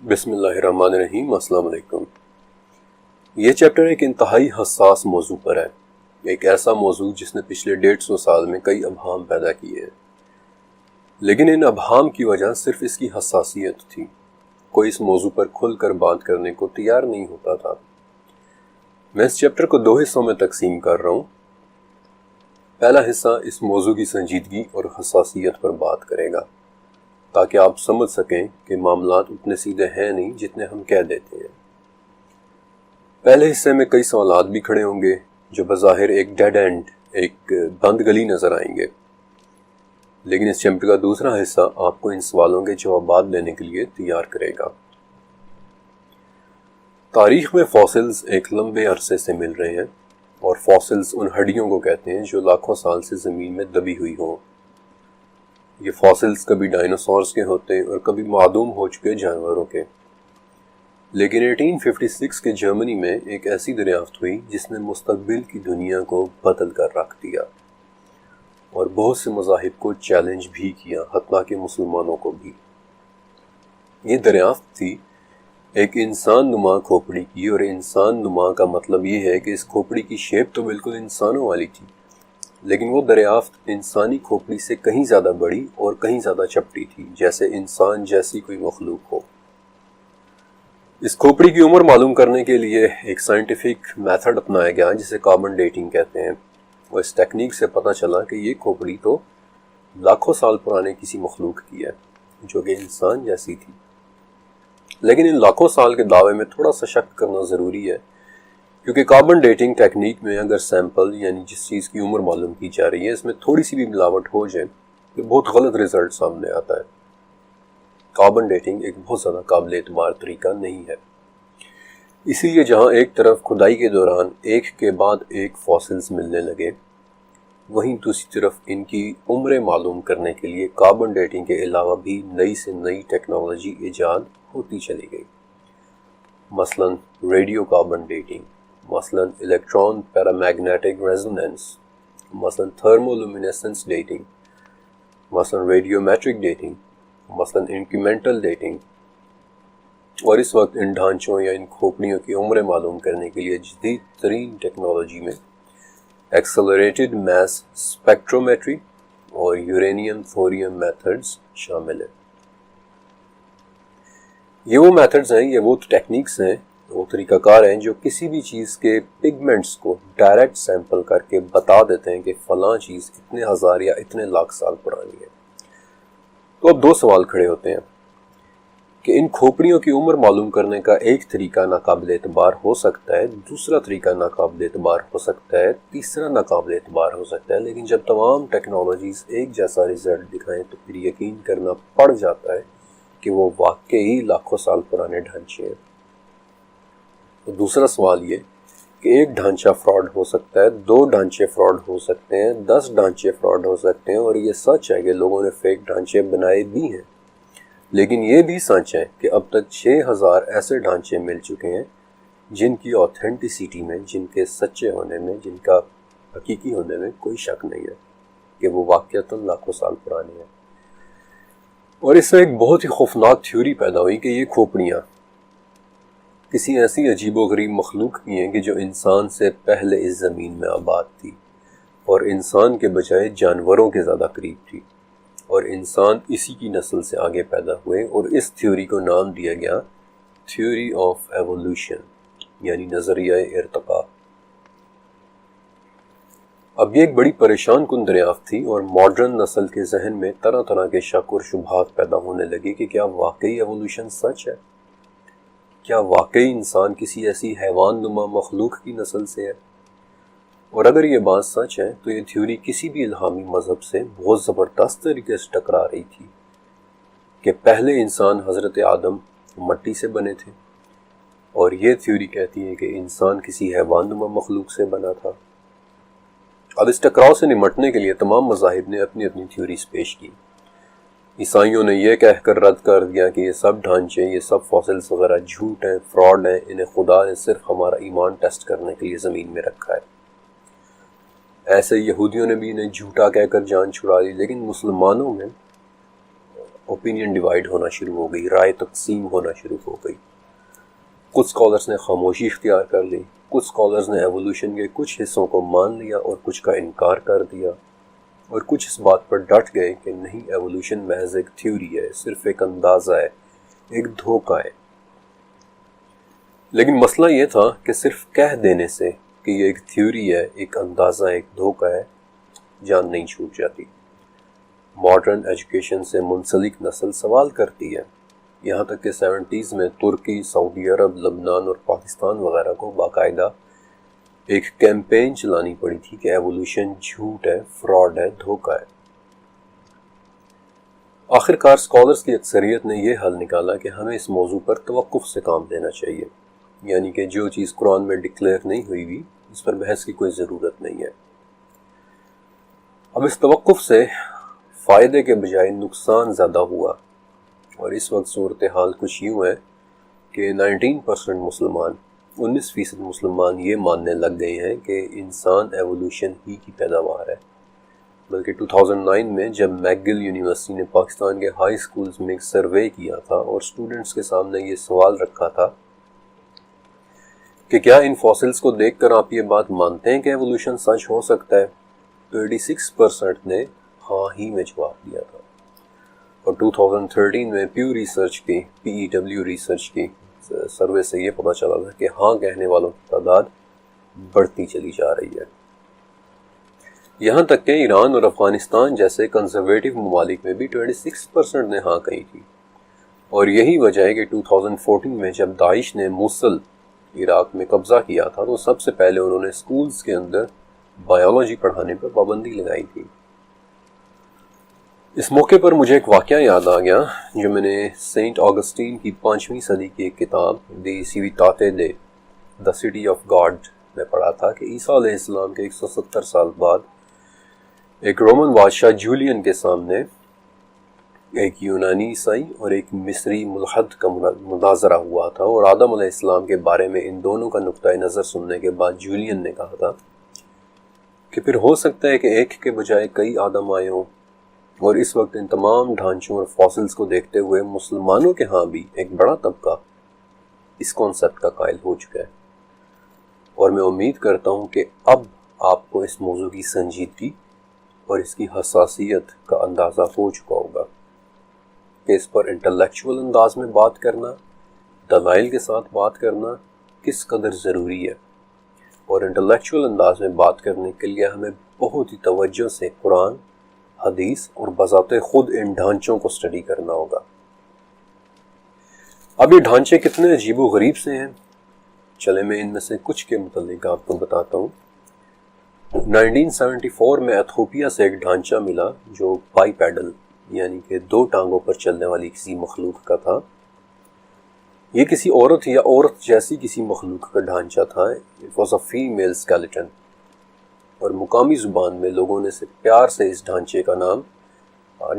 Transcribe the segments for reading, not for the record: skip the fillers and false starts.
بسم اللہ الرحمن الرحیم۔ السلام علیکم۔ یہ چیپٹر ایک انتہائی حساس موضوع پر ہے، ایک ایسا موضوع جس نے پچھلے 150 سال میں کئی ابہام پیدا کیے ہیں، لیکن ان ابہام کی وجہ صرف اس کی حساسیت تھی۔ کوئی اس موضوع پر کھل کر بات کرنے کو تیار نہیں ہوتا تھا۔ میں اس چیپٹر کو 2 حصوں میں تقسیم کر رہا ہوں۔ پہلا حصہ اس موضوع کی سنجیدگی اور حساسیت پر بات کرے گا، تاکہ آپ سمجھ سکیں کہ معاملات اتنے سیدھے ہیں نہیں جتنے ہم کہہ دیتے ہیں۔ پہلے حصے میں کئی سوالات بھی کھڑے ہوں گے جو بظاہر ایک ڈیڈ اینڈ، ایک بند گلی نظر آئیں گے، لیکن اس چیپٹر کا دوسرا حصہ آپ کو ان سوالوں کے جوابات دینے کے لیے تیار کرے گا۔ تاریخ میں فاسلز ایک لمبے عرصے سے مل رہے ہیں، اور فاسلز ان ہڈیوں کو کہتے ہیں جو لاکھوں سال سے زمین میں دبی ہوئی ہوں۔ یہ فاسلز کبھی ڈائنوسورز کے ہوتے اور کبھی معدوم ہو چکے جانوروں کے، لیکن 1856 کے جرمنی میں ایک ایسی دریافت ہوئی جس نے مستقبل کی دنیا کو بدل کر رکھ دیا اور بہت سے مذاہب کو چیلنج بھی کیا، حتیٰ کہ مسلمانوں کو بھی۔ یہ دریافت تھی ایک انسان نما کھوپڑی کی، اور انسان نما کا مطلب یہ ہے کہ اس کھوپڑی کی شیپ تو بالکل انسانوں والی تھی، لیکن وہ دریافت انسانی کھوپڑی سے کہیں زیادہ بڑی اور کہیں زیادہ چپٹی تھی، جیسے انسان جیسی کوئی مخلوق ہو۔ اس کھوپڑی کی عمر معلوم کرنے کے لیے ایک سائنٹیفک میتھڈ اپنایا گیا جسے کاربن ڈیٹنگ کہتے ہیں، اور اس ٹیکنیک سے پتہ چلا کہ یہ کھوپڑی تو لاکھوں سال پرانے کسی مخلوق کی ہے جو کہ انسان جیسی تھی۔ لیکن ان لاکھوں سال کے دعوے میں تھوڑا سا شک کرنا ضروری ہے، کیونکہ کاربن ڈیٹنگ ٹیکنیک میں اگر سیمپل یعنی جس چیز کی عمر معلوم کی جا رہی ہے اس میں تھوڑی سی بھی ملاوٹ ہو جائے تو بہت غلط رزلٹ سامنے آتا ہے۔ کاربن ڈیٹنگ ایک بہت زیادہ قابل اعتبار طریقہ نہیں ہے، اسی لیے جہاں ایک طرف کھدائی کے دوران ایک کے بعد ایک فاسلز ملنے لگے، وہیں دوسری طرف ان کی عمریں معلوم کرنے کے لیے کاربن ڈیٹنگ کے علاوہ بھی نئی سے نئی ٹیکنالوجی ایجاد ہوتی چلی گئی، مثلا ریڈیو کاربن ڈیٹنگ، مثلا الیکٹران پیرامیگنیٹک ریزوننس، مثلا تھرمولومینیسنس ڈیٹنگ، مثلا ریڈیومیٹرک ڈیٹنگ، مثلا انکریمنٹل ڈیٹنگ، اور اس وقت ان ڈھانچوں یا ان کھوپڑیوں کی عمریں معلوم کرنے کے لیے جدید ترین ٹیکنالوجی میں ایکسلریٹڈ میس اسپیکٹرومیٹری اور یورینیم تھوریم میتھڈز شامل ہیں۔ یہ وہ میتھڈز ہیں، یہ وہ ٹیکنیکس ہیں، وہ طریقہ کار ہیں جو کسی بھی چیز کے پگمنٹس کو ڈائریکٹ سیمپل کر کے بتا دیتے ہیں کہ فلاں چیز اتنے ہزار یا اتنے لاکھ سال پرانی ہے۔ تو اب 2 سوال کھڑے ہوتے ہیں کہ ان کھوپڑیوں کی عمر معلوم کرنے کا ایک طریقہ ناقابل اعتبار ہو سکتا ہے، دوسرا طریقہ ناقابل اعتبار ہو سکتا ہے، تیسرا ناقابل اعتبار ہو سکتا ہے، لیکن جب تمام ٹیکنالوجیز ایک جیسا رزلٹ دکھائیں تو پھر یقین کرنا پڑ جاتا ہے کہ وہ واقعی لاکھوں سال پرانے ڈھانچے ہیں۔ تو دوسرا سوال یہ کہ ایک ڈھانچہ فراڈ ہو سکتا ہے، 2 ڈھانچے فراڈ ہو سکتے ہیں، 10 ڈھانچے فراڈ ہو سکتے ہیں، اور یہ سچ ہے کہ لوگوں نے فیک ڈھانچے بنائے بھی ہیں، لیکن یہ بھی سچ ہے کہ اب تک 6000 ایسے ڈھانچے مل چکے ہیں جن کی آتھینٹیسٹی میں، جن کے سچے ہونے میں، جن کا حقیقی ہونے میں کوئی شک نہیں ہے کہ وہ واقعتاً لاکھوں سال پرانے ہیں۔ اور اس سے ایک بہت ہی خوفناک تھیوری پیدا ہوئی کہ یہ کھوپڑیاں کسی ایسی عجیب و غریب مخلوق کی ہیں کہ جو انسان سے پہلے اس زمین میں آباد تھی، اور انسان کے بجائے جانوروں کے زیادہ قریب تھی، اور انسان اسی کی نسل سے آگے پیدا ہوئے، اور اس تھیوری کو نام دیا گیا تھیوری آف ایوولوشن، یعنی نظریہ ارتقاء۔ اب یہ ایک بڑی پریشان کن دریافت تھی، اور ماڈرن نسل کے ذہن میں طرح طرح کے شک اور شبہات پیدا ہونے لگے کہ کیا واقعی ایوولوشن سچ ہے؟ کیا واقعی انسان کسی ایسی حیوان نما مخلوق کی نسل سے ہے؟ اور اگر یہ بات سچ ہے تو یہ تھیوری کسی بھی الہامی مذہب سے بہت زبردست طریقے سے ٹکرا رہی تھی کہ پہلے انسان حضرت آدم مٹی سے بنے تھے، اور یہ تھیوری کہتی ہے کہ انسان کسی حیوان نما مخلوق سے بنا تھا۔ اب اس ٹکراؤ سے نمٹنے کے لیے تمام مذاہب نے اپنی اپنی تھیوریز پیش کی۔ عیسائیوں نے یہ کہہ کر رد کر دیا کہ یہ سب ڈھانچے، یہ سب فاسلز وغیرہ جھوٹ ہیں، فراڈ ہیں، انہیں خدا نے صرف ہمارا ایمان ٹیسٹ کرنے کے لیے زمین میں رکھا ہے۔ ایسے یہودیوں نے بھی انہیں جھوٹا کہہ کر جان چھڑا لی، لیکن مسلمانوں میں اوپینین ڈیوائیڈ ہونا شروع ہو گئی، رائے تقسیم ہونا شروع ہو گئی۔ کچھ اسکالرس نے خاموشی اختیار کر لی، کچھ اسکالرس نے ایوولوشن کے کچھ حصوں کو مان لیا اور کچھ کا انکار کر دیا، اور کچھ اس بات پر ڈٹ گئے کہ نہیں، ایوولوشن محض ایک تھیوری ہے، صرف ایک اندازہ ہے، ایک دھوکہ ہے۔ لیکن مسئلہ یہ تھا کہ صرف کہہ دینے سے کہ یہ ایک تھیوری ہے، ایک اندازہ، ایک دھوکہ ہے، جان نہیں چھوٹ جاتی۔ ماڈرن ایجوکیشن سے منسلک نسل سوال کرتی ہے، یہاں تک کہ 70s میں ترکی، سعودی عرب، لبنان اور پاکستان وغیرہ کو باقاعدہ ایک کیمپین چلانی پڑی تھی کہ ایوولوشن جھوٹ ہے، فراڈ ہے، دھوکہ ہے۔ آخرکار اسکالرس کی اکثریت نے یہ حل نکالا کہ ہمیں اس موضوع پر توقف سے کام لینا چاہیے، یعنی کہ جو چیز قرآن میں ڈکلیئر نہیں ہوئی ہوئی اس پر بحث کی کوئی ضرورت نہیں ہے۔ اب اس توقف سے فائدے کے بجائے نقصان زیادہ ہوا، اور اس وقت صورتحال کچھ یوں ہے کہ 19% مسلمان، 19% مسلمان یہ ماننے لگ گئے ہیں کہ انسان ایوولوشن ہی کی پیداوار ہے۔ بلکہ 2009 میں جب میکگل یونیورسٹی نے پاکستان کے ہائی سکولز میں ایک سروے کیا تھا اور سٹوڈنٹس کے سامنے یہ سوال رکھا تھا کہ کیا ان فاسلز کو دیکھ کر آپ یہ بات مانتے ہیں کہ ایوولوشن سچ ہو سکتا ہے، تو 86% نے ہاں ہی میں جواب دیا تھا۔ اور 2013 میں پیو ریسرچ کی PEW ریسرچ کی سروے سے یہ پتہ چلا تھا کہ ہاں کہنے والوں کی تعداد بڑھتی چلی جا رہی ہے، یہاں تک کہ ایران اور افغانستان جیسے کنزرویٹو ممالک میں بھی 26% نے ہاں کہی تھی۔ اور یہی وجہ ہے کہ 2014 میں جب داعش نے موصل عراق میں قبضہ کیا تھا تو سب سے پہلے انہوں نے سکولز کے اندر بایولوجی پڑھانے پر پابندی لگائی تھی۔ اس موقع پر مجھے ایک واقعہ یاد آ گیا جو میں نے سینٹ آگسٹین کی 5ویں صدی کی ایک کتاب دی سیویٹاتے دے دا سٹی آف گاڈ میں پڑھا تھا کہ عیسیٰ علیہ السلام کے 170 سال بعد ایک رومن بادشاہ جولین کے سامنے ایک یونانی عیسائی اور ایک مصری ملحد کا مناظرہ ہوا تھا، اور آدم علیہ السلام کے بارے میں ان دونوں کا نقطۂ نظر سننے کے بعد جولین نے کہا تھا کہ پھر ہو سکتا ہے کہ ایک کے بجائے کئی آدم آئے ہوں، اور اس وقت ان تمام ڈھانچوں اور فاسلز کو دیکھتے ہوئے مسلمانوں کے ہاں بھی ایک بڑا طبقہ اس کانسیپٹ کا قائل ہو چکا ہے۔ اور میں امید کرتا ہوں کہ اب آپ کو اس موضوع کی سنجیدگی اور اس کی حساسیت کا اندازہ ہو چکا ہوگا کہ اس پر انٹلیکچول انداز میں بات کرنا، دلائل کے ساتھ بات کرنا کس قدر ضروری ہے، اور انٹلیکچول انداز میں بات کرنے کے لیے ہمیں بہت ہی توجہ سے قرآن، حدیث اور بذات خود ان ڈھانچوں کو اسٹڈی کرنا ہوگا۔ اب یہ ڈھانچے کتنے عجیب و غریب سے ہیں، چلے میں ان میں سے کچھ کے متعلق آپ کو بتاتا ہوں۔ 1974 میں ایتھوپیا سے ایک ڈھانچہ ملا جو بائی پیڈل یعنی کہ 2 ٹانگوں پر چلنے والی کسی مخلوق کا تھا۔ یہ کسی عورت یا عورت جیسی کسی مخلوق کا ڈھانچہ تھا۔ It was a female skeleton، اور مقامی زبان میں لوگوں نے پیار سے اس ڈھانچے کا نام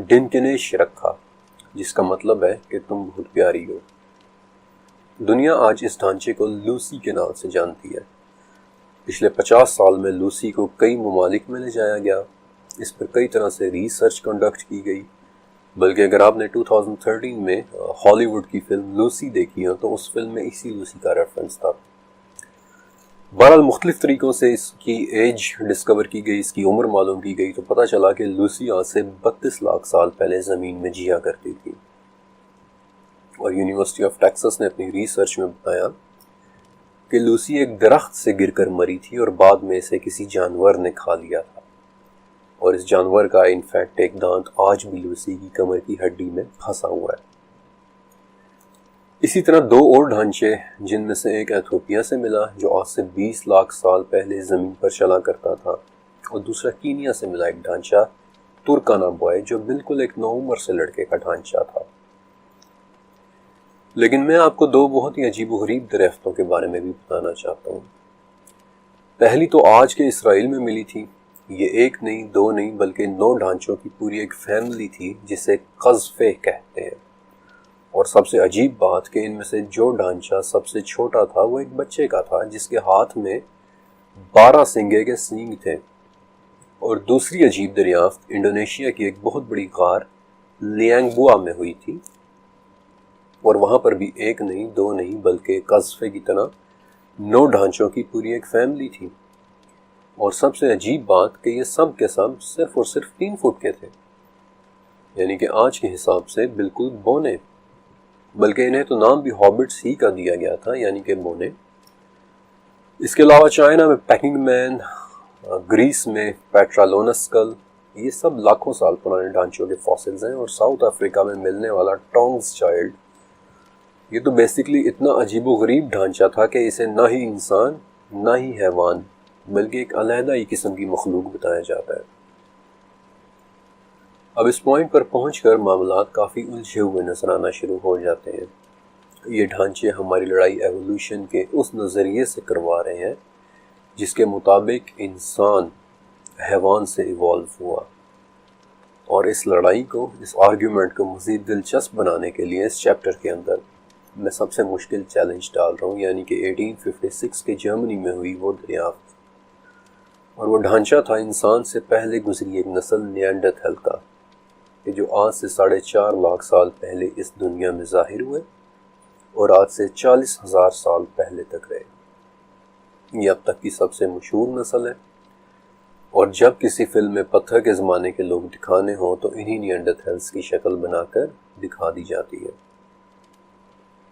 ڈنکنیش رکھا، جس کا مطلب ہے کہ تم بہت پیاری ہو۔ دنیا آج اس ڈھانچے کو لوسی کے نام سے جانتی ہے۔ پچھلے 50 سال میں لوسی کو کئی ممالک میں لے جایا گیا، اس پر کئی طرح سے ریسرچ کنڈکٹ کی گئی، بلکہ اگر آپ نے 2013 میں ہالی ووڈ کی فلم لوسی دیکھی ہو تو اس فلم میں اسی لوسی کا ریفرنس تھا۔ بہرحال مختلف طریقوں سے اس کی ایج ڈسکور کی گئی، اس کی عمر معلوم کی گئی، تو پتہ چلا کہ لوسی آج سے 32 لاکھ سال پہلے زمین میں جیا کرتی تھی۔ اور یونیورسٹی آف ٹیکساس نے اپنی ریسرچ میں بتایا کہ لوسی ایک درخت سے گر کر مری تھی اور بعد میں اسے کسی جانور نے کھا لیا تھا، اور اس جانور کا انفیکٹ ایک دانت آج بھی لوسی کی کمر کی ہڈی میں پھنسا ہوا ہے۔ اسی طرح 2 اور ڈھانچے، جن میں سے ایک ایتھوپیا سے ملا جو آج سے 20 لاکھ سال پہلے زمین پر چلا کرتا تھا، اور دوسرا کینیا سے ملا ایک ڈھانچہ ترکانہ بوائے جو بالکل ایک نوعمر سے لڑکے کا ڈھانچہ تھا۔ لیکن میں آپ کو 2 بہت ہی عجیب و غریب دریافتوں کے بارے میں بھی بتانا چاہتا ہوں۔ پہلی تو آج کے اسرائیل میں ملی تھی، یہ 1 نہیں 2 نہیں بلکہ 9 ڈھانچوں کی پوری ایک فیملی تھی جسے قذفے کہتے ہیں۔ اور سب سے عجیب بات کہ ان میں سے جو ڈھانچہ سب سے چھوٹا تھا وہ ایک بچے کا تھا جس کے ہاتھ میں 12 سنگے کے سینگ تھے۔ اور دوسری عجیب دریافت انڈونیشیا کی ایک بہت بڑی غار لیانگبوا میں ہوئی تھی، اور وہاں پر بھی ایک نہیں، دو نہیں، بلکہ قذفے کی طرح 9 ڈھانچوں کی پوری ایک فیملی تھی۔ اور سب سے عجیب بات کہ یہ سب کے سب صرف اور صرف 3 فٹ کے تھے، یعنی کہ آج کے حساب سے بالکل بونے، بلکہ انہیں تو نام بھی ہابٹس ہی کا دیا گیا تھا، یعنی کہ بونے۔ اس کے علاوہ چائنا میں پیکنگ مین، گریس میں پیٹرالونسکل، یہ سب لاکھوں سال پرانے ڈھانچوں کے فاسلز ہیں۔ اور ساؤتھ افریقہ میں ملنے والا ٹونگز چائلڈ، یہ تو بیسیکلی اتنا عجیب و غریب ڈھانچہ تھا کہ اسے نہ ہی انسان نہ ہی حیوان بلکہ ایک علیحدہ ہی قسم کی مخلوق بتایا جاتا ہے۔ اب اس پوائنٹ پر پہنچ کر معاملات کافی الجھے ہوئے نظر آنا شروع ہو جاتے ہیں۔ یہ ڈھانچے ہماری لڑائی ایوولوشن کے اس نظریے سے کروا رہے ہیں جس کے مطابق انسان حیوان سے ایوالو ہوا، اور اس لڑائی کو، اس آرگیومنٹ کو مزید دلچسپ بنانے کے لیے اس چیپٹر کے اندر میں سب سے مشکل چیلنج ڈال رہا ہوں، یعنی کہ 1856 کے جرمنی میں ہوئی وہ دریافت۔ اور وہ ڈھانچہ تھا انسان سے پہلے گزری ایک نسل نیانڈرتھل کا، کہ جو آج سے 4.5 لاکھ سال پہلے اس دنیا میں ظاہر ہوئے اور آج سے 40,000 سال پہلے تک رہے۔ یہ اب تک کی سب سے مشہور نسل ہے، اور جب کسی فلم میں پتھر کے زمانے کے لوگ دکھانے ہوں تو انہی نیانڈرتھلز کی شکل بنا کر دکھا دی جاتی ہے۔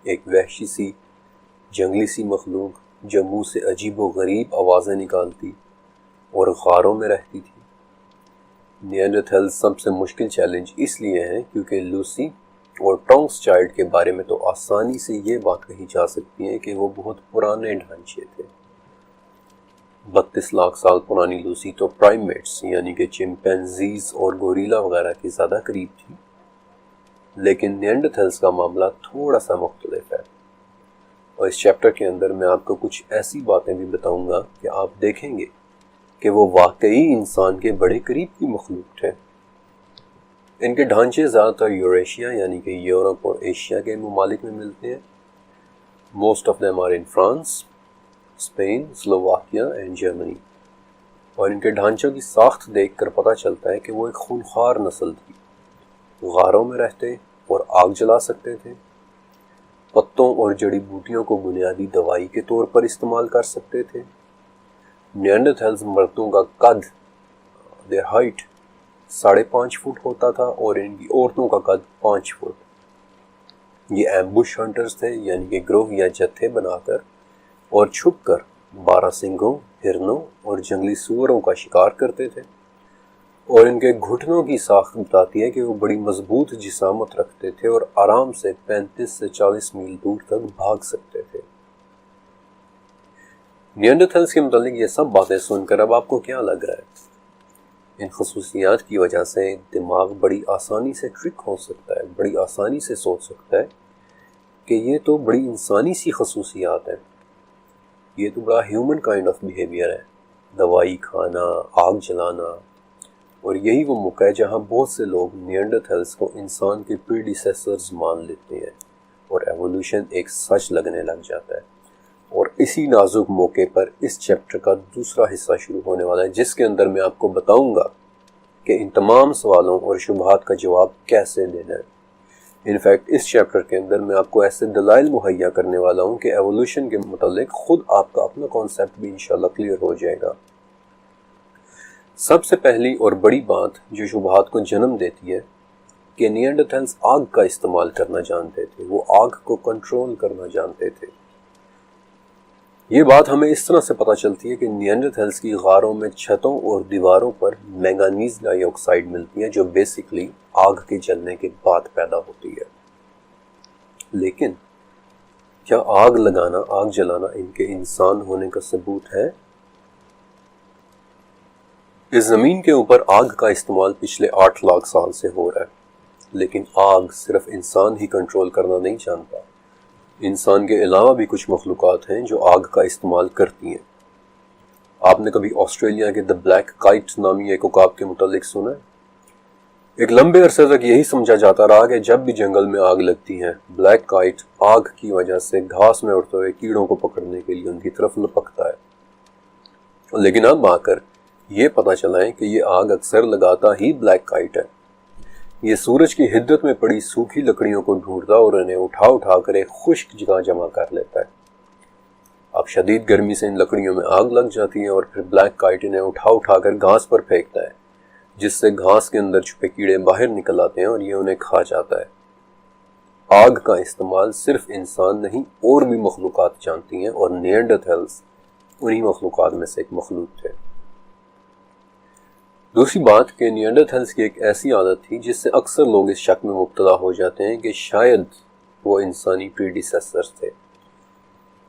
ایک وحشی سی، جنگلی سی مخلوق جو منہ سے عجیب و غریب آوازیں نکالتی اور غاروں میں رہتی تھی۔ نیانڈرتھل سب سے مشکل چیلنج اس لیے ہے کیونکہ لوسی اور ٹونگز چائلڈ کے بارے میں تو آسانی سے یہ بات کہی جا سکتی ہے کہ وہ بہت پرانے ڈھانچے تھے۔ 32 لاکھ سال پرانی لوسی تو پرائمیٹس یعنی کہ چمپینزیز اور گوریلا وغیرہ کے زیادہ قریب تھی، لیکن نیانڈرتھلز کا معاملہ تھوڑا سا مختلف ہے۔ اور اس چیپٹر کے اندر میں آپ کو کچھ ایسی باتیں بھی بتاؤں گا کہ آپ دیکھیں گے کہ وہ واقعی انسان کے بڑے قریب کی مخلوق تھے۔ ان کے ڈھانچے زیادہ تر یوریشیا یعنی کہ یورپ اور ایشیا کے ممالک میں ملتے ہیں۔ Most of them are in France, Spain, Slovakia and Germany. اور ان کے ڈھانچوں کی ساخت دیکھ کر پتہ چلتا ہے کہ وہ ایک خونخوار نسل تھی۔ غاروں میں رہتے اور آگ جلا سکتے تھے، پتوں اور جڑی بوٹیوں کو بنیادی دوائی کے طور پر استعمال کر سکتے تھے۔ نیانڈرتھلز مردوں کا قد، their height 5.5 فٹ ہوتا تھا، اور ان کی عورتوں کا قد 5 فٹ۔ یہ ایمبوش ہنٹرز تھے، یعنی کہ گروہ یا جتھے بنا کر اور چھپ کر 12 سنگھوں، ہرنوں اور جنگلی سوروں کا شکار کرتے تھے۔ اور ان کے گھٹنوں کی ساخت بتاتی ہے کہ وہ بڑی مضبوط جسامت رکھتے تھے اور آرام سے 35 سے 40 میل دور تک بھاگ سکتے تھے۔ نیانڈرتھلز کے متعلق یہ سب باتیں سن کر اب آپ کو کیا لگ رہا ہے؟ ان خصوصیات کی وجہ سے دماغ بڑی آسانی سے ٹرک ہو سکتا ہے، بڑی آسانی سے سوچ سکتا ہے کہ یہ تو بڑی انسانی سی خصوصیات ہیں، یہ تو بڑا ہیومن کائنڈ آف بیہیویئر ہے، دوائی کھانا، آگ جلانا۔ اور یہی وہ موقع ہے جہاں بہت سے لوگ نیانڈرتھلز کو انسان کے پریڈیسیسرز مان لیتے ہیں اور ایوولوشن ایک سچ لگنے لگ جاتا ہے۔ اور اسی نازک موقع پر اس چیپٹر کا دوسرا حصہ شروع ہونے والا ہے، جس کے اندر میں آپ کو بتاؤں گا کہ ان تمام سوالوں اور شبہات کا جواب کیسے دینا ہے۔ انفیکٹ اس چیپٹر کے اندر میں آپ کو ایسے دلائل مہیا کرنے والا ہوں کہ ایوولوشن کے متعلق خود آپ کا اپنا کانسیپٹ بھی انشاءاللہ کلیئر ہو جائے گا۔ سب سے پہلی اور بڑی بات جو شبہات کو جنم دیتی ہے کہ نیانڈرتھلز آگ کا استعمال کرنا جانتے تھے، وہ آگ کو کنٹرول کرنا جانتے تھے۔ یہ بات ہمیں اس طرح سے پتہ چلتی ہے کہ نیانڈرتھلز کی غاروں میں چھتوں اور دیواروں پر مینگنیز ڈائی آکسائڈ ملتی ہے، جو بیسیکلی آگ کے جلنے کے بعد پیدا ہوتی ہے۔ لیکن کیا آگ لگانا، آگ جلانا ان کے انسان ہونے کا ثبوت ہے؟ اس زمین کے اوپر آگ کا استعمال پچھلے 8 لاکھ سال سے ہو رہا ہے، لیکن آگ صرف انسان ہی کنٹرول کرنا نہیں جانتا۔ انسان کے علاوہ بھی کچھ مخلوقات ہیں جو آگ کا استعمال کرتی ہیں۔ آپ نے کبھی آسٹریلیا کے دی بلیک کائٹ نامی ایک عقاب کے متعلق سنا ہے؟ ایک لمبے عرصے تک یہی سمجھا جاتا رہا کہ جب بھی جنگل میں آگ لگتی ہے، بلیک کائٹ آگ کی وجہ سے گھاس میں اڑتے ہوئے کیڑوں کو پکڑنے کے لیے ان کی طرف لپکتا ہے۔ لیکن اب آ کر یہ پتہ چلا ہے کہ یہ آگ اکثر لگاتا ہی بلیک کائٹ ہے۔ یہ سورج کی حدت میں پڑی سوکھی لکڑیوں کو ڈھونڈتا اور انہیں اٹھا اٹھا کر ایک خشک جگہ جمع کر لیتا ہے۔ اب شدید گرمی سے ان لکڑیوں میں آگ لگ جاتی ہے اور پھر بلیک کائٹ انہیں اٹھا اٹھا کر گھاس پر پھینکتا ہے، جس سے گھاس کے اندر چھپے کیڑے باہر نکل آتے ہیں اور یہ انہیں کھا جاتا ہے۔ آگ کا استعمال صرف انسان نہیں اور بھی مخلوقات جانتی ہیں، اور نیانڈرتھلز انہی مخلوقات میں سے ایک مخلوق تھے۔ دوسری بات کہ نیانڈرتھلز کی ایک ایسی عادت تھی جس سے اکثر لوگ اس شک میں مبتلا ہو جاتے ہیں کہ شاید وہ انسانی پریڈیسیسرز تھے،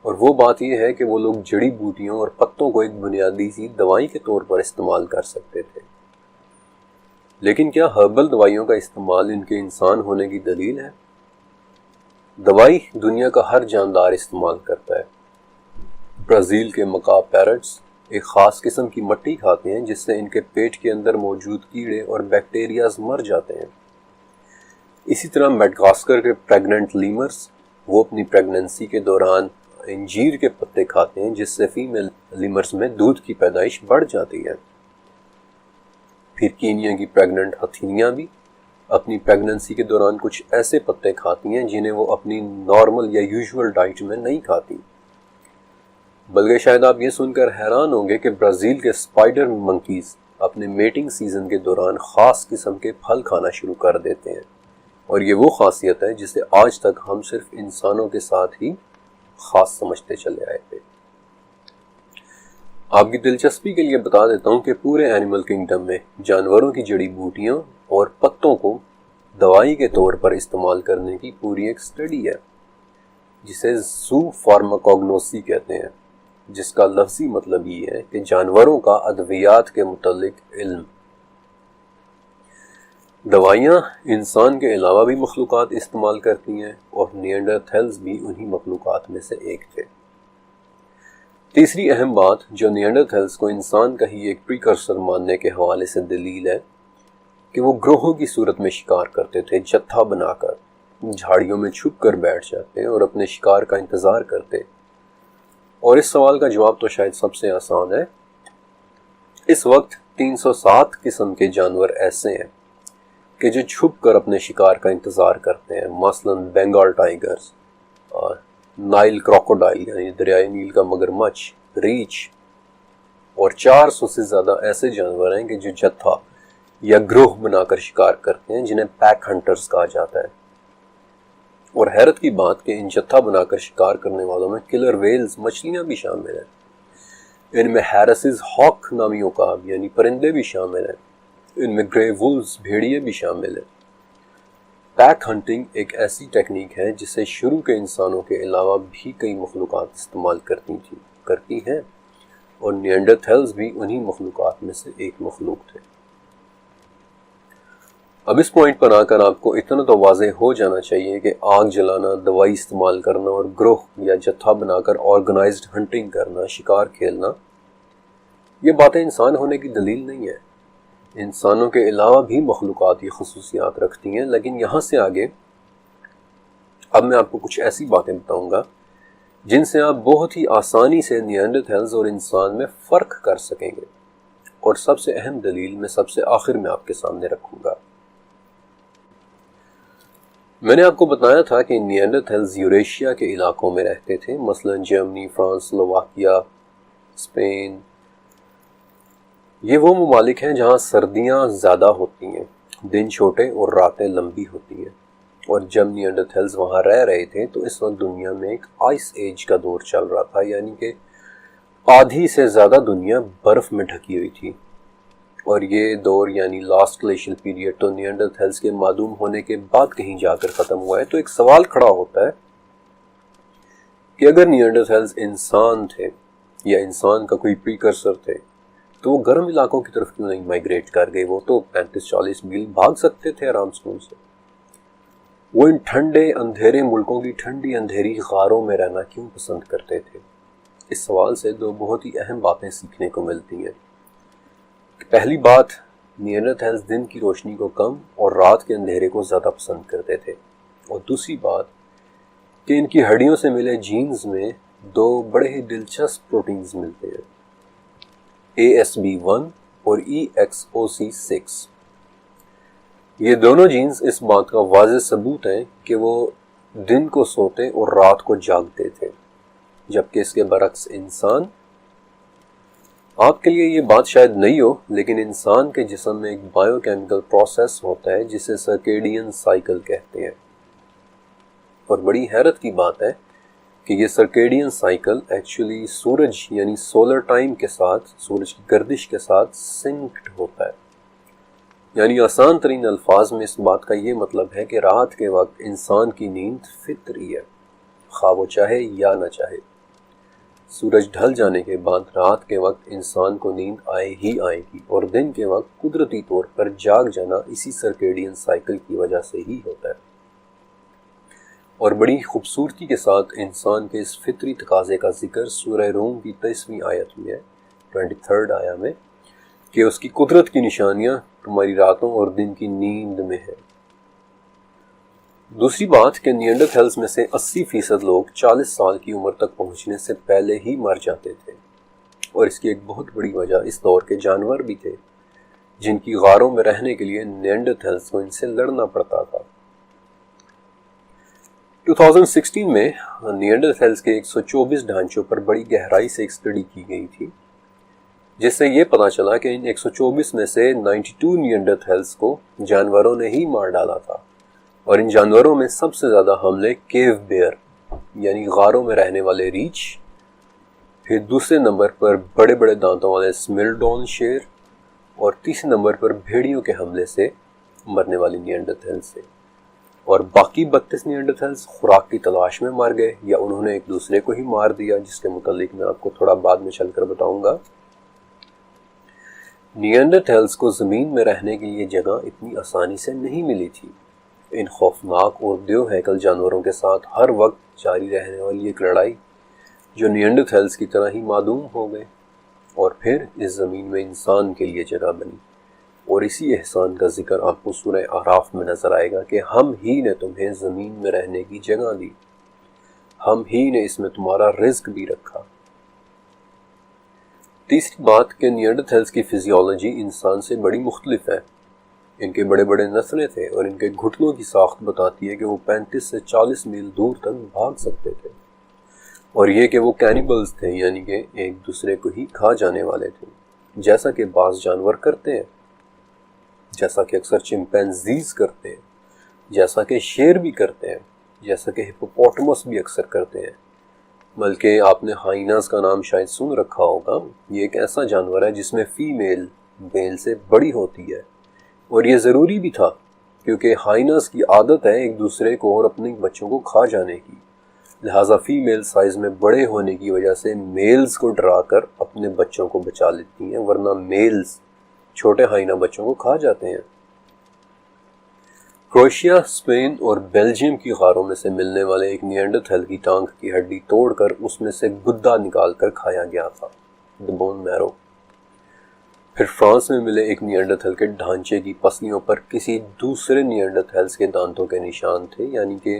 اور وہ بات یہ ہے کہ وہ لوگ جڑی بوٹیوں اور پتوں کو ایک بنیادی سی دوائی کے طور پر استعمال کر سکتے تھے۔ لیکن کیا ہربل دوائیوں کا استعمال ان کے انسان ہونے کی دلیل ہے؟ دوائی دنیا کا ہر جاندار استعمال کرتا ہے۔ برازیل کے مکا پیرٹس ایک خاص قسم کی مٹی کھاتے ہیں جس سے ان کے پیٹ کے اندر موجود کیڑے اور بیکٹیریاز مر جاتے ہیں۔ اسی طرح میڈغاسکر کے پریگننٹ لیمرز وہ اپنی پریگننسی کے دوران انجیر کے پتے کھاتے ہیں جس سے فیمیل لیمرز میں دودھ کی پیدائش بڑھ جاتی ہے۔ پھر کینیا کی پریگننٹ ہتھینیاں بھی اپنی پریگننسی کے دوران کچھ ایسے پتے کھاتی ہیں جنہیں وہ اپنی نارمل یا یوزول ڈائٹ میں نہیں کھاتی۔ بلکہ شاید آپ یہ سن کر حیران ہوں گے کہ برازیل کے اسپائڈر منکیز اپنے میٹنگ سیزن کے دوران خاص قسم کے پھل کھانا شروع کر دیتے ہیں، اور یہ وہ خاصیت ہے جسے آج تک ہم صرف انسانوں کے ساتھ ہی خاص سمجھتے چلے آئے تھے۔ آپ کی دلچسپی کے لیے بتا دیتا ہوں کہ پورے اینیمل کنگڈم میں جانوروں کی جڑی بوٹیوں اور پتوں کو دوائی کے طور پر استعمال کرنے کی پوری ایک سٹڈی ہے، جسے زو فارماکوگنوسی کہتے ہیں، جس کا لفظی مطلب یہ ہے کہ جانوروں کا ادویات کے متعلق علم۔ دوائیاں انسان کے علاوہ بھی مخلوقات استعمال کرتی ہیں، اور نیانڈرتھلز بھی انہی مخلوقات میں سے ایک تھے۔ تیسری اہم بات جو نیانڈرتھلز کو انسان کا ہی ایک پریکرسر ماننے کے حوالے سے دلیل ہے کہ وہ گروہوں کی صورت میں شکار کرتے تھے، جتھا بنا کر جھاڑیوں میں چھپ کر بیٹھ جاتے اور اپنے شکار کا انتظار کرتے۔ اور اس سوال کا جواب تو شاید سب سے آسان ہے۔ اس وقت 307 قسم کے جانور ایسے ہیں کہ جو چھپ کر اپنے شکار کا انتظار کرتے ہیں، مثلا بنگال ٹائیگرز، نائل کراکوڈائل یعنی دریائے نیل کا مگرمچھ، ریچھ، اور 400 سے زیادہ ایسے جانور ہیں کہ جو جتھا یا گروہ بنا کر شکار کرتے ہیں، جنہیں پیک ہنٹرز کہا جاتا ہے۔ اور حیرت کی بات کہ ان جتھا بنا کر شکار کرنے والوں میں کلر ویلز مچھلیاں بھی شامل ہیں، ان میں ہیرسز ہاک نامی عقاب یعنی پرندے بھی شامل ہیں، ان میں گرے وولز بھیڑیے بھی شامل ہیں۔ پیک ہنٹنگ ایک ایسی ٹیکنیک ہے جسے شروع کے انسانوں کے علاوہ بھی کئی مخلوقات استعمال کرتی ہیں، اور نیانڈرتھلز بھی انہی مخلوقات میں سے ایک مخلوق تھے۔ اب اس پوائنٹ پر آ کر آپ کو اتنا تو واضح ہو جانا چاہیے کہ آگ جلانا، دوائی استعمال کرنا اور گروہ یا جتھا بنا کر آرگنائزڈ ہنٹنگ کرنا، شکار کھیلنا، یہ باتیں انسان ہونے کی دلیل نہیں ہے۔ انسانوں کے علاوہ بھی مخلوقات یہ خصوصیات رکھتی ہیں، لیکن یہاں سے آگے اب میں آپ کو کچھ ایسی باتیں بتاؤں گا جن سے آپ بہت ہی آسانی سے نیانڈرتھلز اور انسان میں فرق کر سکیں گے، اور سب سے اہم دلیل میں سب سے آخر میں آپ کے سامنے رکھوں گا۔ میں نے آپ کو بتایا تھا کہ نیانڈرتھلز یوریشیا کے علاقوں میں رہتے تھے، مثلا جرمنی، فرانس، سلوواکیہ، اسپین۔ یہ وہ ممالک ہیں جہاں سردیاں زیادہ ہوتی ہیں، دن چھوٹے اور راتیں لمبی ہوتی ہیں، اور جب نیانڈرتھلز وہاں رہ رہے تھے تو اس وقت دنیا میں ایک آئس ایج کا دور چل رہا تھا، یعنی کہ آدھی سے زیادہ دنیا برف میں ڈھکی ہوئی تھی، اور یہ دور یعنی لاسٹ گلیشیل پیریڈ تو نیانڈرتھلز کے معدوم ہونے کے بعد کہیں جا کر ختم ہوا ہے۔ تو ایک سوال کھڑا ہوتا ہے کہ اگر نیانڈرتھلز انسان تھے یا انسان کا کوئی پریکرسر تھے تو وہ گرم علاقوں کی طرف کیوں نہیں مائگریٹ کر گئے؟ وہ تو 35-40 میل بھاگ سکتے تھے آرام سکون سے۔ وہ ان ٹھنڈے اندھیرے ملکوں کی ٹھنڈی اندھیری غاروں میں رہنا کیوں پسند کرتے تھے؟ اس سوال سے دو بہت ہی اہم باتیں سیکھنے کو ملتی ہیں۔ پہلی بات، نیانڈرتھلز دن کی روشنی کو کم اور رات کے اندھیرے کو زیادہ پسند کرتے تھے، اور دوسری بات کہ ان کی ہڈیوں سے ملے جینز میں دو بڑے ہی دلچسپ پروٹینز ملتے ہیں، ASB1 اور EXOC6۔ یہ دونوں جینز اس بات کا واضح ثبوت ہیں کہ وہ دن کو سوتے اور رات کو جاگتے تھے، جبکہ اس کے برعکس انسان، آپ کے لیے یہ بات شاید نہیں ہو لیکن انسان کے جسم میں ایک بائیو کیمیکل پروسیس ہوتا ہے جسے سرکیڈین سائیکل کہتے ہیں، اور بڑی حیرت کی بات ہے کہ یہ سرکیڈین سائیکل ایکچولی سورج یعنی سولر ٹائم کے ساتھ، سورج کی گردش کے ساتھ سنکڈ ہوتا ہے۔ یعنی آسان ترین الفاظ میں اس بات کا یہ مطلب ہے کہ رات کے وقت انسان کی نیند فطری ہے، خواہ وہ چاہے یا نہ چاہے۔ سورج ڈھل جانے کے بعد رات کے وقت انسان کو نیند آئے ہی آئے گی، اور دن کے وقت قدرتی طور پر جاگ جانا اسی سرکیڈین سائیکل کی وجہ سے ہی ہوتا ہے۔ اور بڑی خوبصورتی کے ساتھ انسان کے اس فطری تقاضے کا ذکر سورہ روم کی 23ویں آیت میں ہے، 23 آیا میں، کہ اس کی قدرت کی نشانیاں تمہاری راتوں اور دن کی نیند میں ہے۔ دوسری بات کہ نیانڈرتھلز میں سے 80% لوگ 40 سال کی عمر تک پہنچنے سے پہلے ہی مر جاتے تھے، اور اس کی ایک بہت بڑی وجہ اس دور کے جانور بھی تھے جن کی غاروں میں رہنے کے لیے نیانڈرتھلز کو ان سے لڑنا پڑتا تھا۔ 2016 میں نیانڈرتھلز کے 124 ڈھانچوں پر بڑی گہرائی سے ایک اسٹڈی کی گئی تھی، جس سے یہ پتا چلا کہ ان 124 میں سے 92 نیانڈرتھلز کو جانوروں نے ہی مار ڈالا تھا، اور ان جانوروں میں سب سے زیادہ حملے کیو بیئر یعنی غاروں میں رہنے والے ریچھ، پھر دوسرے نمبر پر بڑے بڑے دانتوں والے سملڈون شیر، اور تیسرے نمبر پر بھیڑیوں کے حملے سے مرنے والی نیانڈرتھلز سے، اور باقی 32 نیانڈرتھلز خوراک کی تلاش میں مر گئے یا انہوں نے ایک دوسرے کو ہی مار دیا، جس کے متعلق میں آپ کو تھوڑا بعد میں چل کر بتاؤں گا۔ نیانڈرتھلز کو زمین میں رہنے کے لیے جگہ اتنی آسانی سے نہیں ملی تھی۔ ان خوفناک اور دیو ہیکل جانوروں کے ساتھ ہر وقت جاری رہنے والی ایک لڑائی جو نیانڈرتھلز کی طرح ہی معدوم ہو گئے، اور پھر اس زمین میں انسان کے لیے جگہ بنی، اور اسی احسان کا ذکر آپ کو سورہ اعراف میں نظر آئے گا کہ ہم ہی نے تمہیں زمین میں رہنے کی جگہ دی، ہم ہی نے اس میں تمہارا رزق بھی رکھا۔ تیسری بات کہ نیانڈرتھلز کی فزیولوجی انسان سے بڑی مختلف ہے۔ ان کے بڑے بڑے نسلیں تھے، اور ان کے گھٹنوں کی ساخت بتاتی ہے کہ وہ 35 سے 40 میل دور تک بھاگ سکتے تھے، اور یہ کہ وہ کینیبلز تھے، یعنی کہ ایک دوسرے کو ہی کھا جانے والے تھے، جیسا کہ بعض جانور کرتے ہیں، جیسا کہ اکثر چمپینزیز کرتے ہیں، جیسا کہ شیر بھی کرتے ہیں، جیسا کہ ہپوپوٹمس بھی اکثر کرتے ہیں۔ بلکہ آپ نے ہائیناز کا نام شاید سن رکھا ہوگا۔ یہ ایک ایسا جانور ہے جس میں فیمیل میل سے بڑی ہوتی ہے، اور یہ ضروری بھی تھا کیونکہ ہائیناز کی عادت ہے ایک دوسرے کو اور اپنے بچوں کو کھا جانے کی، لہٰذا فیمیل سائز میں بڑے ہونے کی وجہ سے میلز کو ڈرا کر اپنے بچوں کو بچا لیتی ہیں، ورنہ میلز چھوٹے ہائینہ بچوں کو کھا جاتے ہیں۔ کروشیا، اسپین اور بیلجیم کی غاروں میں سے ملنے والے ایک نیانڈرتھل کی ٹانگ کی ہڈی توڑ کر اس میں سے گدا نکال کر کھایا گیا تھا، دی بون میرو۔ پھر فرانس میں ملے ایک نیانڈرتھل کے ڈھانچے کی پسلیوں پر کسی دوسرے نیانڈرتھلز کے دانتوں کے نشان تھے، یعنی کہ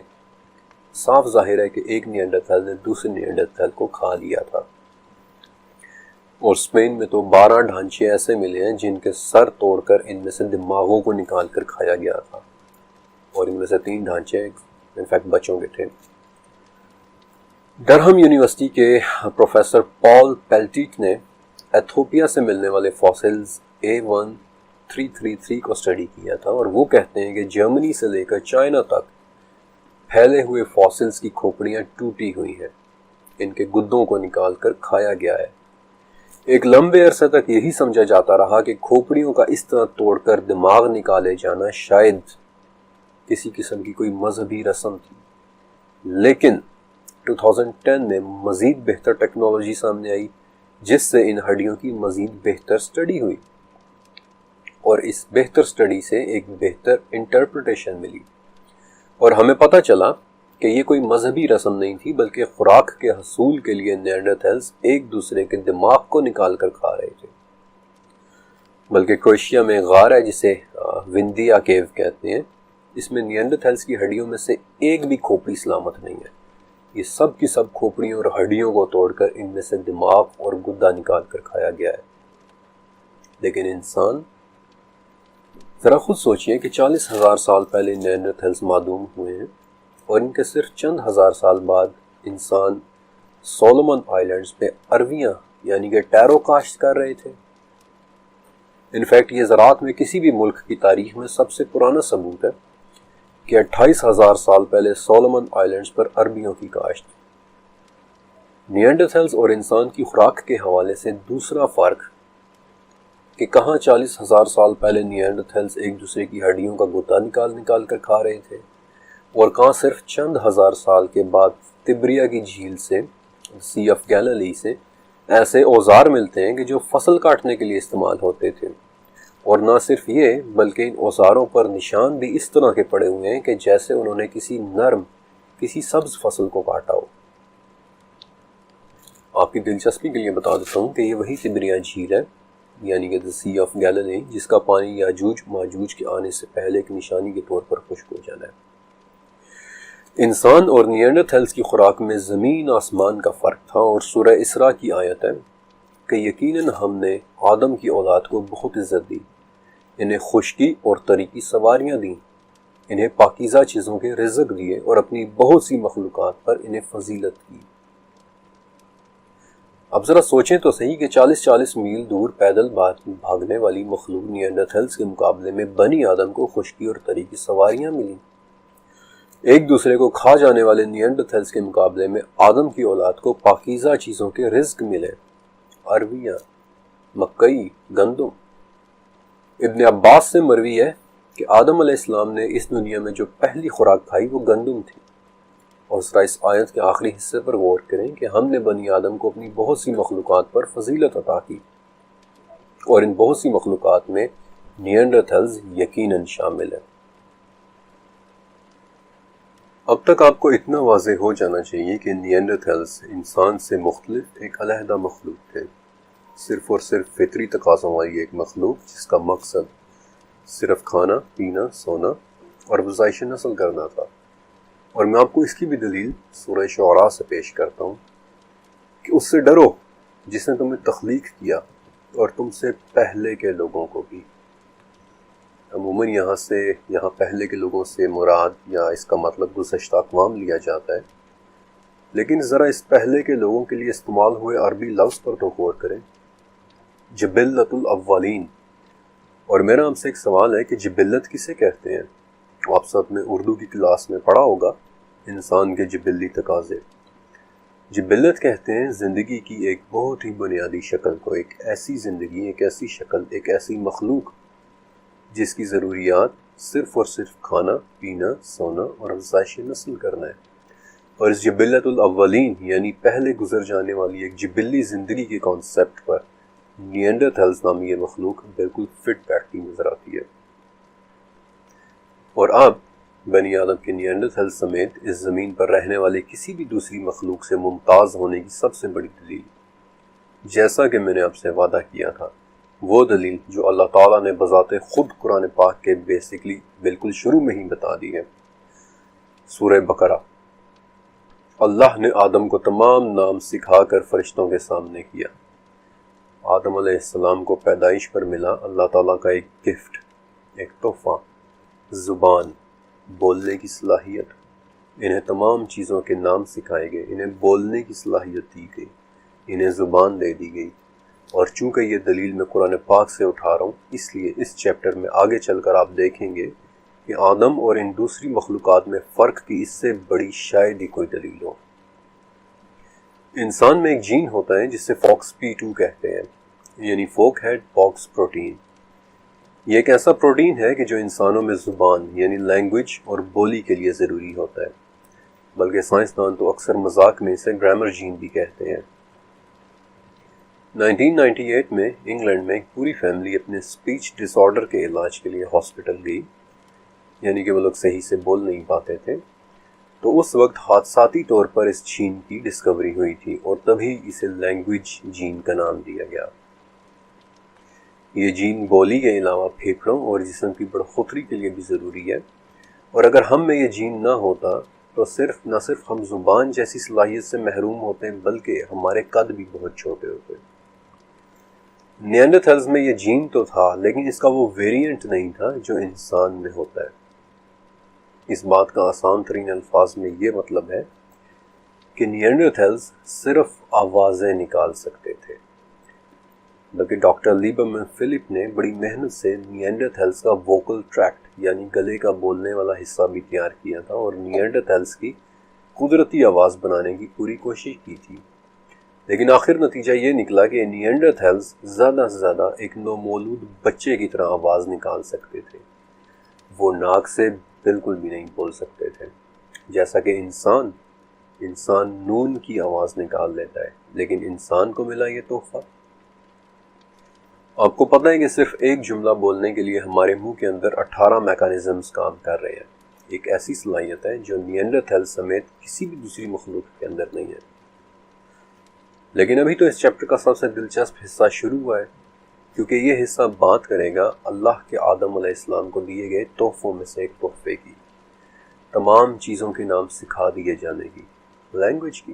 صاف ظاہر ہے کہ ایک نیانڈرتھل نے دوسرے نیانڈرتھل کو کھا لیا تھا۔ اور اسپین میں تو 12 ڈھانچے ایسے ملے ہیں جن کے سر توڑ کر ان میں سے دماغوں کو نکال کر کھایا گیا تھا، اور ان میں سے 3 ڈھانچے انفیکٹ بچوں کے تھے۔ ڈرہم یونیورسٹی کے پروفیسر پال پیلٹیٹ نے ایتھوپیا سے ملنے والے فاسلز A1333 کو اسٹڈی کیا تھا، اور وہ کہتے ہیں کہ جرمنی سے لے کر چائنا تک پھیلے ہوئے فاسلز کی کھوپڑیاں ٹوٹی ہوئی ہیں، ان کے گدوں کو نکال کر کھایا گیا ہے۔ ایک لمبے عرصے تک یہی سمجھا جاتا رہا کہ کھوپڑیوں کا اس طرح توڑ کر دماغ نکالے جانا شاید کسی قسم کی کوئی مذہبی رسم تھی، لیکن 2010 میں مزید بہتر ٹیکنالوجی سامنے آئی جس سے ان ہڈیوں کی مزید بہتر سٹڈی ہوئی، اور اس بہتر سٹڈی سے ایک بہتر انٹرپریٹیشن ملی، اور ہمیں پتہ چلا کہ یہ کوئی مذہبی رسم نہیں تھی بلکہ خوراک کے حصول کے لیے نیانڈرتھلز ایک دوسرے کے دماغ کو نکال کر کھا رہے تھے۔ بلکہ کروشیا میں غار ہے جسے وندیا کیو کہتے ہیں، اس میں نیانڈرتھلز کی ہڈیوں میں سے ایک بھی کھوپڑی سلامت نہیں ہے، یہ سب کی سب کھوپڑیوں اور ہڈیوں کو توڑ کر ان میں سے دماغ اور گدا نکال کر کھایا گیا ہے۔ لیکن انسان ذرا خود سوچئے کہ 40,000 سال پہلے نیانڈرتھلز معدوم ہوئے ہیں اور ان کے صرف چند ہزار سال بعد انسان سولومن آئیلینڈز پہ ارویاں یعنی کہ ٹیرو کاشت کر رہے تھے۔ انفیکٹ یہ زراعت میں کسی بھی ملک کی تاریخ میں سب سے پرانا ثبوت ہے کہ 28,000 سال پہلے سولومن آئیلینڈز پر عربیوں کی کاشت۔ نیانڈرتھلز اور انسان کی خوراک کے حوالے سے دوسرا فرق کہ کہاں 40,000 سال پہلے نیانڈرتھلز ایک دوسرے کی ہڈیوں کا غوطہ نکال کر کھا رہے تھے اور کہاں صرف چند ہزار سال کے بعد تبریا کی جھیل سے سی آف گیلیلی سے ایسے اوزار ملتے ہیں کہ جو فصل کاٹنے کے لیے استعمال ہوتے تھے، اور نہ صرف یہ بلکہ ان اوزاروں پر نشان بھی اس طرح کے پڑے ہوئے ہیں کہ جیسے انہوں نے کسی سبز فصل کو کاٹا ہو۔ آپ کی دلچسپی کے لیے بتا دیتا ہوں کہ یہ وہی تبریا جھیل ہے یعنی کہ سی آف گیلیلی جس کا پانی یاجوج ماجوج کے آنے سے پہلے ایک نشانی کے طور پر خشک ہو جانا ہے۔ انسان اور نیانڈرتھلز کی خوراک میں زمین آسمان کا فرق تھا، اور سورہ اسراء کی آیت ہے کہ یقیناً ہم نے آدم کی اولاد کو بہت عزت دی، انہیں خشکی اور تری کی سواریاں دیں، انہیں پاکیزہ چیزوں کے رزق دیے اور اپنی بہت سی مخلوقات پر انہیں فضیلت کی۔ اب ذرا سوچیں تو صحیح کہ 40 میل دور پیدل بھاگنے والی مخلوق نیانڈرتھلز کے مقابلے میں بنی آدم کو خشکی اور تری کی سواریاں ملیں۔ ایک دوسرے کو کھا جانے والے نیانڈرتھلز کے مقابلے میں آدم کی اولاد کو پاکیزہ چیزوں کے رزق ملے، ارویاں، مکئی، گندم۔ ابن عباس سے مروی ہے کہ آدم علیہ السلام نے اس دنیا میں جو پہلی خوراک کھائی وہ گندم تھی، اور ذرا اس آیت کے آخری حصے پر غور کریں کہ ہم نے بنی آدم کو اپنی بہت سی مخلوقات پر فضیلت عطا کی، اور ان بہت سی مخلوقات میں نیانڈرتھلز یقیناً شامل ہے۔ اب تک آپ کو اتنا واضح ہو جانا چاہیے کہ نیانڈرتھلز انسان سے مختلف ایک علیحدہ مخلوق تھے، صرف اور صرف فطری تقاضوں والی ایک مخلوق جس کا مقصد صرف کھانا، پینا، سونا اور افزائش نسل کرنا تھا۔ اور میں آپ کو اس کی بھی دلیل سورہ شعراء سے پیش کرتا ہوں کہ اس سے ڈرو جس نے تمہیں تخلیق کیا اور تم سے پہلے کے لوگوں کو بھی۔ عموماً یہاں پہلے کے لوگوں سے مراد یا اس کا مطلب گزشتہ اقوام لیا جاتا ہے، لیکن ذرا اس پہلے کے لوگوں کے لیے استعمال ہوئے عربی لفظ پر تو غور کریں، جبلت الاولین۔ اور میرا آپ سے ایک سوال ہے کہ جبلت کسے کہتے ہیں؟ آپ سب نے اردو کی کلاس میں پڑھا ہوگا انسان کے جبلی تقاضے۔ جبلت کہتے ہیں زندگی کی ایک بہت ہی بنیادی شکل کو، ایک ایسی زندگی، ایک ایسی شکل، ایک ایسی مخلوق جس کی ضروریات صرف اور صرف کھانا، پینا، سونا اور افزائش نسل کرنا ہے۔ اور اس جبلت الاولین یعنی پہلے گزر جانے والی ایک جبلی زندگی کے کانسیپٹ پر نیانڈرتھلز نامی یہ مخلوق بالکل فٹ بیٹھتی نظر آتی ہے۔ اور اب بنی آدم کے نیانڈرتھلز سمیت اس زمین پر رہنے والے کسی بھی دوسری مخلوق سے ممتاز ہونے کی سب سے بڑی دلیل، جیسا کہ میں نے آپ سے وعدہ کیا تھا، وہ دلیل جو اللہ تعالیٰ نے بذات خود قرآن پاک کے بالکل شروع میں ہی بتا دی ہے۔ سورہ بقرہ۔ اللہ نے آدم کو تمام نام سکھا کر فرشتوں کے سامنے کیا۔ آدم علیہ السلام کو پیدائش پر ملا اللہ تعالیٰ کا ایک گفٹ، ایک تحفہ، زبان، بولنے کی صلاحیت۔ انہیں تمام چیزوں کے نام سکھائے گئے، انہیں بولنے کی صلاحیت دی گئی، انہیں زبان دے دی گئی۔ اور چونکہ یہ دلیل میں قرآن پاک سے اٹھا رہا ہوں، اس لیے اس چیپٹر میں آگے چل کر آپ دیکھیں گے کہ آدم اور ان دوسری مخلوقات میں فرق کی اس سے بڑی شاید ہی کوئی دلیل ہو۔ انسان میں ایک جین ہوتا ہے جسے FOXP2 کہتے ہیں، یعنی فوک ہیڈ پاکس پروٹین۔ یہ ایک ایسا پروٹین ہے کہ جو انسانوں میں زبان یعنی لینگویج اور بولی کے لیے ضروری ہوتا ہے، بلکہ سائنسدان تو اکثر مذاق میں اسے گرامر جین بھی کہتے ہیں۔ 1998 میں انگلینڈ میں ایک پوری فیملی اپنے اسپیچ ڈس آرڈر کے علاج کے لیے ہاسپٹل گئی، یعنی کہ وہ لوگ صحیح سے بول نہیں پاتے تھے۔ تو اس وقت حادثاتی طور پر اس جین کی ڈسکوری ہوئی تھی اور تبھی اسے لینگویج جین کا نام دیا گیا۔ یہ جین بولی کے علاوہ پھیپھڑوں اور جسم کی بڑھوتری کے لیے بھی ضروری ہے، اور اگر ہم میں یہ جین نہ ہوتا تو نہ صرف ہم زبان جیسی صلاحیت سے محروم ہوتے بلکہ ہمارے قد بھی بہت چھوٹے ہوتے۔ نیانڈرتھلز میں یہ جین تو تھا لیکن اس کا وہ ویریئنٹ نہیں تھا جو انسان میں ہوتا ہے۔ اس بات کا آسان ترین الفاظ میں یہ مطلب ہے کہ نیانڈرتھلز صرف آوازیں نکال سکتے تھے، بلکہ ڈاکٹر لیبرمن فلپ نے بڑی محنت سے نیانڈرتھلز کا ووکل ٹریکٹ یعنی گلے کا بولنے والا حصہ بھی تیار کیا تھا اور نیانڈرتھلز کی قدرتی آواز بنانے کی پوری کوشش کی تھی، لیکن آخر نتیجہ یہ نکلا کہ نیانڈرتھلز زیادہ سے زیادہ ایک نومولود بچے کی طرح آواز نکال سکتے تھے۔ وہ ناک سے بالکل بھی نہیں بول سکتے تھے، جیسا کہ انسان نون کی آواز نکال لیتا ہے، لیکن انسان کو ملا یہ تحفہ۔ آپ کو پتہ ہے کہ صرف ایک جملہ بولنے کے لیے ہمارے منہ کے اندر 18 میکانزمز کام کر رہے ہیں۔ ایک ایسی صلاحیت ہے جو نیانڈرتھل سمیت کسی بھی دوسری مخلوق کے اندر نہیں ہے۔ لیکن ابھی تو اس چیپٹر کا سب سے دلچسپ حصہ شروع ہوا ہے، کیونکہ یہ حصہ بات کرے گا اللہ کے آدم علیہ السلام کو دیے گئے تحفوں میں سے ایک تحفے کی، تمام چیزوں کے نام سکھا دیے جانے کی، لینگویج کی۔